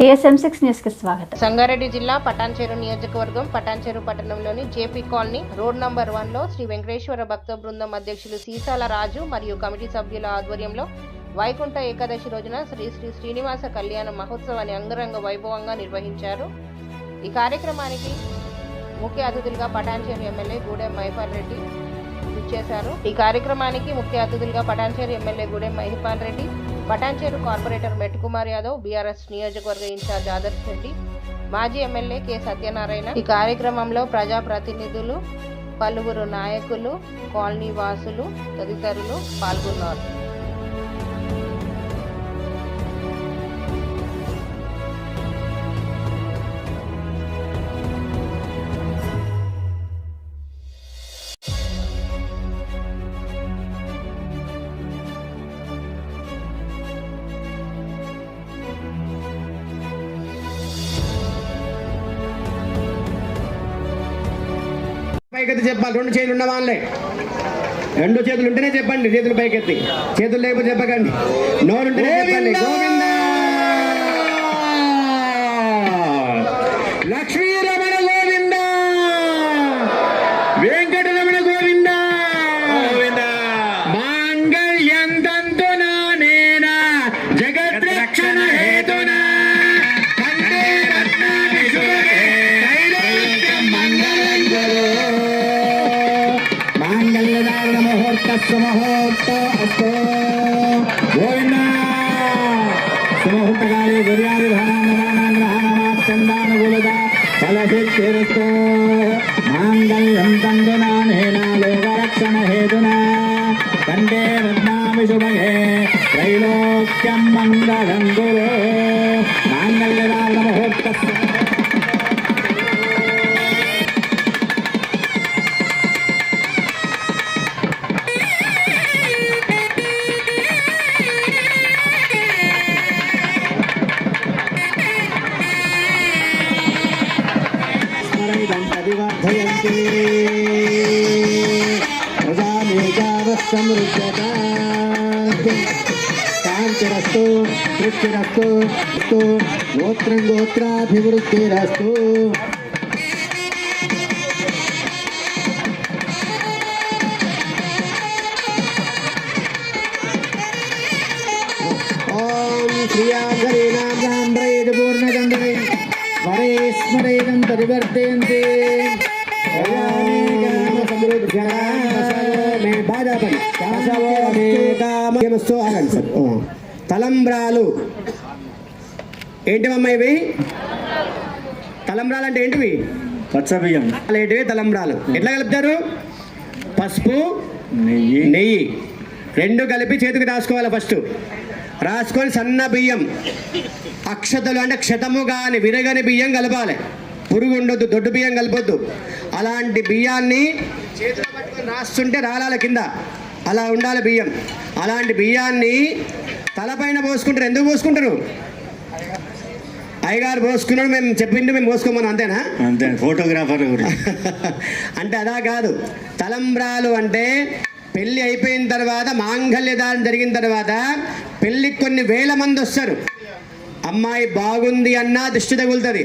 ASM6 న్యూస్కి స్వాగతం. సంగారెడ్డి జిల్లా పటాన్చెరు నియోజకవర్గం పటాన్చెరు పట్టణంలోని జేపీ కాలనీ రోడ్ నంబర్ 1లో శ్రీ వెంకటేశ్వర భక్త బృందం అధ్యక్షులు సీసాల రాజు మరియు కమిటీ సభ్యుల ఆధ్వర్యంలో వైకుంఠ ఏకాదశి రోజున శ్రీ శ్రీనివాస కళ్యాణ మహోత్సవాన్ని అంగరంగ వైభవంగా నిర్వహించారు. ఈ కార్యక్రమానికి ముఖ్య అతిథులుగా పటాన్చెరు ఎమ్మెల్యే గూడెం మహిపాల్ రెడ్డి ఇచ్చేశారు. ఈ కార్యక్రమానికి ముఖ్య అతిథులుగా Patancheru MLA Gudem Mahipal Reddy, Patancheru corporator Mettukumar Yadav, BRS నియోజకవర్గ ఇన్ఛార్జ్ ఆదర్శ్ రెడ్డి, మాజీ ఎమ్మెల్యే కె సత్యనారాయణ. ఈ కార్యక్రమంలో ప్రజాప్రతినిధులు, పలువురు నాయకులు, కాలనీ వాసులు తదితరులు పాల్గొన్నారు. పైకెత్తి చెప్పాలి. రెండు చేతులు ఉన్న వాళ్ళే, రెండు చేతులు ఉంటేనే చెప్పండి. చేతులు పైకెత్తి, చేతులు లేకపోతే చెప్పకండి. నోరుంటేనే చెప్పండి. గోవింద లక్ష్మీరమణ గోవింద, వెంకటరమణ గోవింద, మాంగళ్యం తంతునా నేనా జగత్ రక్షణ హేతునా కంటే రత్నాని శుభే త్రైలోక్యం మంగళం గురు మాంగళ్యదారణ ముహూర్తస్సు ముహూర్తో అస్తు గోవింద సుముహూర్తకాలే గుర్యాదిధానానుగ్రహాణమాత్యందానుకూలత ఫలసిద్ధిరస్తు మాంగళ్యం తంతునా నేనా లోకరక్షణ హేతునా కంటే రత్నామి శుభగే త్రైలోక్యం మంగళం గురు మాంగళ్యదారణ ముహూర్తస్సు ప్రజామేకావః సమృద్ధతా శాంతిరస్తు తృప్తిరస్తు గోత్రం గోత్రాభివృద్ధిరస్తు. ఓం శ్రీయాగరీనాం రామ్రైద పూర్ణదండనే స్మరే స్మరేదం పరివర్తయంతే తలంబ్రాలు ఏంటివమ్మా ఇవి? తలంబ్రాలు అంటే ఏంటివి? పచ్చబియ్యం. ఏంటివి తలంబ్రాలు? ఎట్లా కలుపుతారు? పసుపు, నెయ్యి రెండు కలిపి చేతికి రాసుకోవాలి. ఫస్ట్ రాసుకొని సన్న బియ్యం, అక్షతలు అంటే క్షతము కానీ విరగని బియ్యం కలపాలి. పురుగు ఉండొద్దు, దొడ్డు బియ్యం కలపొద్దు. అలాంటి బియ్యాన్ని చేతిలో పట్టుకొని రాస్తుంటే రాలాల కింద అలా ఉండాలి బియ్యం. అలాంటి బియ్యాన్ని తలపైన పోసుకుంటారు. ఎందుకు పోసుకుంటారు? అయ్యగారు పోసుకున్నాడు, మేము చెప్పిండు, మేము పోసుకోమని, అంతేనా? అంతే. ఫోటోగ్రాఫర్ అంటే అదా కాదు. తలంబ్రాలు అంటే పెళ్ళి అయిపోయిన తర్వాత, మాంగళ్యదానం జరిగిన తర్వాత పెళ్ళికి కొన్ని వేల మంది వస్తారు. అమ్మాయి బాగుంది అన్నా దిష్టి తగులుతుంది,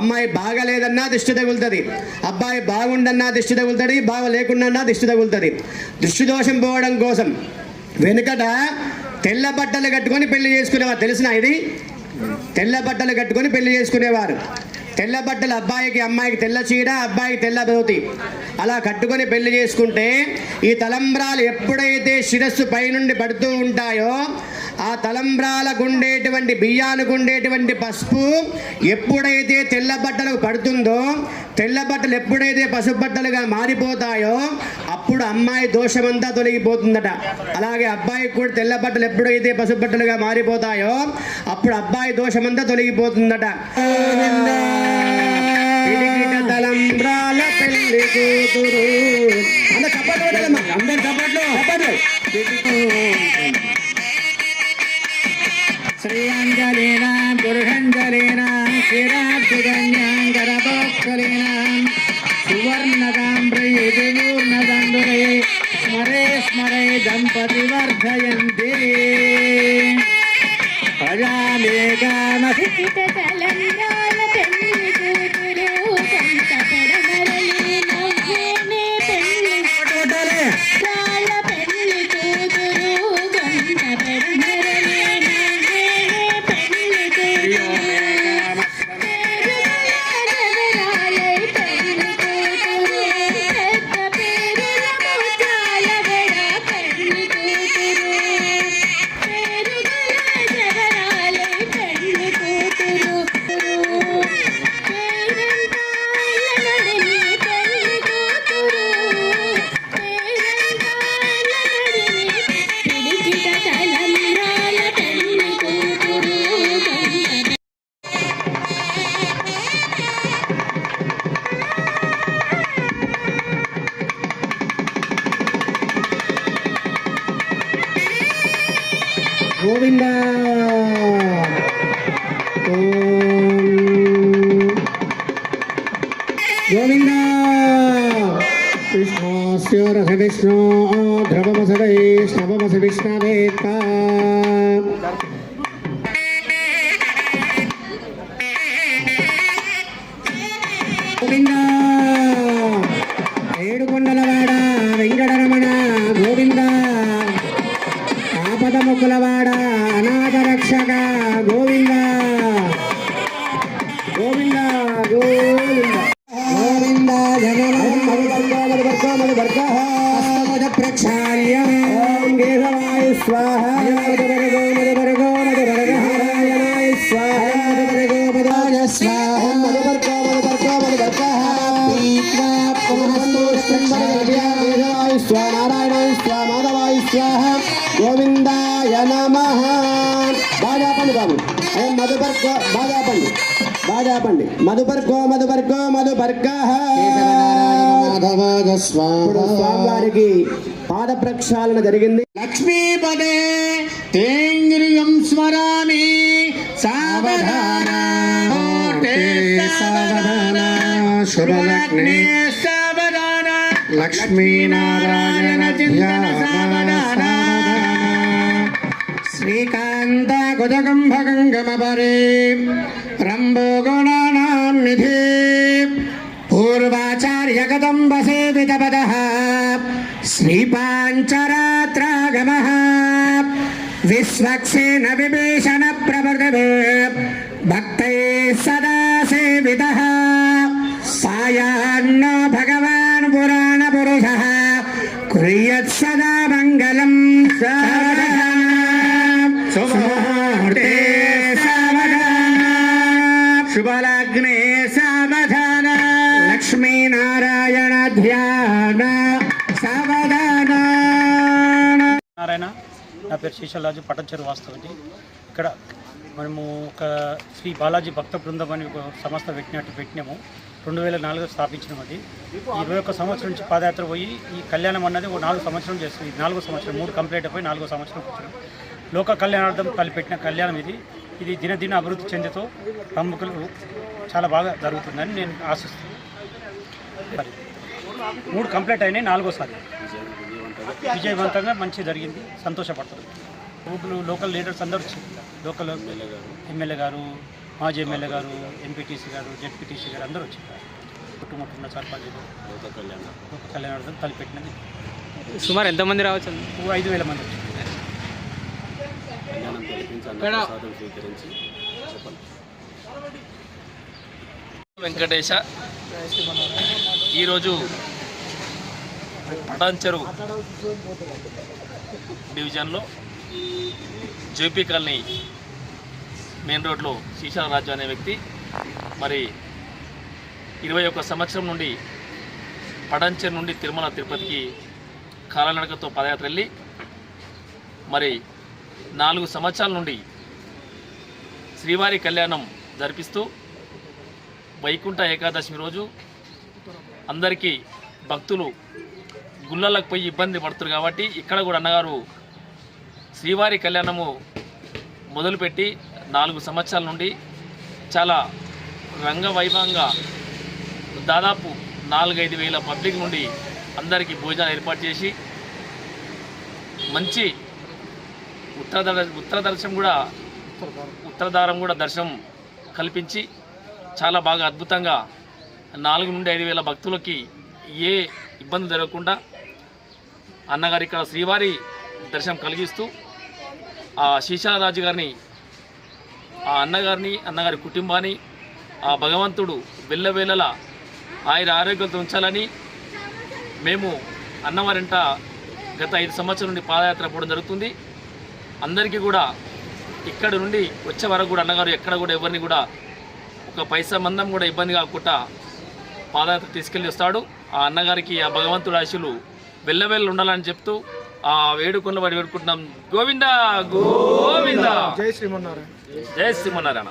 అమ్మాయి బాగలేదన్నా దిష్టి తగులుతుంది, అబ్బాయి బాగుండన్నా దిష్టి తగులుతుంది, బాగా లేకుండా దిష్టి తగులుతుంది. దృష్టి దోషం పోవడం కోసం వెనుకట తెల్ల బట్టలు కట్టుకొని పెళ్లి చేసుకునేవారు. తెలిసిన ఇది? తెల్ల బట్టలు కట్టుకొని పెళ్లి చేసుకునేవారు. తెల్ల బట్టలు అబ్బాయికి, అమ్మాయికి తెల్ల చీర, అబ్బాయికి తెల్ల ధోతి అలా కట్టుకొని పెళ్లి చేసుకుంటే ఈ తలంబ్రాలు ఎప్పుడైతే శిరస్సు పైనుండి పడుతూ ఉంటాయో ఆ తలంబ్రాలకు ఉండేటువంటి బియ్యానికి ఉండేటువంటి పసుపు ఎప్పుడైతే తెల్ల బట్టలకు పడుతుందో, తెల్ల బట్టలు ఎప్పుడైతే పసుపు బట్టలుగా మారిపోతాయో అప్పుడు అమ్మాయి దోషమంతా తొలగిపోతుందట. అలాగే అబ్బాయికి కూడా తెల్ల బట్టలు ఎప్పుడైతే పసుపు బట్టలుగా మారిపోతాయో అప్పుడు అబ్బాయి దోషమంతా తొలగిపోతుందట. తలంబ్రాల పెళ్లి కూతురు అందరు చప్పట్లు, అందరు చప్పట్లు. శ్రీయాంజలీనాం పురుషంజలీనాం శ్రీరాక్షికన్యాం గరభోత్కలీనాం సువర్ణదాం ప్రయుజూర్ణదండురే స్మరే స్మరే దంపతి వర్ధయంతి ప్రజామేకామ లిఖిత తలంబ్రాల పెళ్లి కూతురు కొంత పెడమరలి నవ్వేనే పెళ్లి రాళ్ళ పెళ్లి కూతురు కొంత పెడమరలి నవ్వేనే పెళ్లి కూతురు జగరాలై పెళ్లి కూతురు పెద్ద పేరుల ముత్యాల గడ పెళ్లి కూతురు పేరుగల జగరాలై పెళ్లి కూతురు పేరంటాల నడిమి పెళ్లి కూతురు పేరంటాల నడిమి పిడికిట తలంబ్రాల పెళ్లి కూతురు గోవింద గోవింద కృష్ణస్య రథ విష్ణు ధ్రువమస విష్ణవేత్త గోవింద ఏడుకొండలవాడ వెంకటరమణ గోవింద ఆపదముకులవాడ అనాథ రక్షక గోవింద గోవింద గోవింద గోవింద జగన్ ప్రక్షాళ్య ఓం కేశవాయ స్వాహ మధువర్గో మధువర్గో మధువర్గహారాయణాయ స్వాహ మధువర్గో మధురాయ స్వాహ మధువర్గో మధువర్గో మధువర్గహారాయ స్వాహ నారాయణాయ స్వాహ మాధవాయ స్వాహ గోవిందాయ నమః. బాజాపండి బాబు మధుపర్గో బాజాపండి బాజాపండి మధుపర్గో మధుపర్గో మధుపర్గ స్వామివారికి పాద ప్రక్షాళన జరిగింది. లక్ష్మీపదే తేంద్రియం స్మరామి సావధాన సావధాన శుభలగ్నే సావధాన లక్ష్మీనారాయణ చింతన సావధాన శ్రీకాంత కుజగంభగంగమపరే రంభో గుణానాం నిధి పూర్వాచార్య కదంబ సేవితపదః శ్రీపాంచరాత్రాగమః విశ్వక్సేన విభీషణ ప్రవర్తతే భక్తైః సదా సేవితః సాయాన్నో భగవాన్ పురాణ పురుషః కుర్యాత్ సదా మంగళం శుభముహూర్తే సావధాన శుభలగ్నే సావధాన లక్ష్మీనారాయణ ధ్యాన సావధాన. నారాయణ, నా పేరు శేషరాజు, పటంచెరు వాస్తవటి. ఇక్కడ మనము ఒక శ్రీ బాలాజీ భక్త బృందం అని ఒక సంస్థ పెట్టినాము. 2004 స్థాపించినాం. అది 21 సంవత్సరం నుంచి పాదయాత్ర పోయి ఈ కళ్యాణం అన్నది ఒక 4 సంవత్సరం చేస్తుంది. 4వ సంవత్సరం 3 కంప్లీట్ అయిపోయి 4వ సంవత్సరం కూర్చున్నాం. లోక కళ్యాణార్థం తలపెట్టిన కళ్యాణం ఇది దినదిన అభివృద్ధి చెందుతూ ప్రముఖులు చాలా బాగా జరుగుతుందని నేను ఆశిస్తున్నాను. 3 కంప్లీట్ అయినాయి, 4వసారి విజయవంతంగా మంచి జరిగింది. సంతోషపడుతుంది. లోకల్ లీడర్స్ అందరూ వచ్చారు. లోకల్ ఎమ్మెల్యే గారు, మాజీ ఎమ్మెల్యే గారు, ఎంపీటీసీ గారు, జెడ్పీటీసీ గారు అందరూ వచ్చారు. చుట్టుముట్టున్న సర్పంచులు లోక కళ్యాణార్థం తలపెట్టినది. సుమారు ఎంతమంది రావచ్చు? 5,000 మంది వచ్చారు. వెంకటేశ ఈరోజు పటాన్చెరు డివిజన్లో జేపీ కాలనీ మెయిన్ రోడ్లో శీషాల రాజు అనే వ్యక్తి మరి 21 సంవత్సరం నుండి పటాన్చెరు నుండి తిరుమల తిరుపతికి కాలినడకతో పదయాత్ర వెళ్ళి మరి 4 సంవత్సరాల నుండి శ్రీవారి కళ్యాణం జరిపిస్తూ వైకుంఠ ఏకాదశమి రోజు అందరికీ భక్తులు గుళ్ళలకు పోయి ఇబ్బంది పడుతున్నారు కాబట్టి ఇక్కడ కూడా అన్నగారు శ్రీవారి కళ్యాణము మొదలుపెట్టి 4 సంవత్సరాల నుండి చాలా రంగవైభవంగా దాదాపు 4-5 వేల పబ్లిక్ నుండి అందరికీ భోజనాలు ఏర్పాటు చేసి మంచి ఉత్తర దర్శనం కూడా ఉత్తరధారం కూడా దర్శనం కల్పించి చాలా బాగా అద్భుతంగా 4 నుండి 5 వేల భక్తులకి ఏ ఇబ్బంది జరగకుండా అన్నగారి ఇక్కడ శ్రీవారి దర్శనం కలిగిస్తూ ఆ శీశాలరాజు గారిని, ఆ అన్నగారి కుటుంబాన్ని ఆ భగవంతుడు వెళ్ళవేళలా ఆయన ఆరోగ్యంతో ఉంచాలని మేము అన్నవారింట గత 5 సంవత్సరాల నుండి పాదయాత్ర పోవడం జరుగుతుంది. అందరికీ కూడా ఇక్కడ నుండి వచ్చే వరకు కూడా అన్నగారు ఎక్కడ కూడా ఎవరిని కూడా ఒక పైసా మందం కూడా ఇబ్బంది కాకుండా పాదయాత్ర తీసుకెళ్ళి వస్తాడు. ఆ అన్నగారికి ఆ భగవంతుడు ఆశీస్సులు వెళ్ళవేళ్ళు ఉండాలని చెప్తూ ఆ వేడుకొండ వాడి వేడుకుంటున్నాం. గోవిందా గోవిందా, జై శ్రీమన్నారాయణ.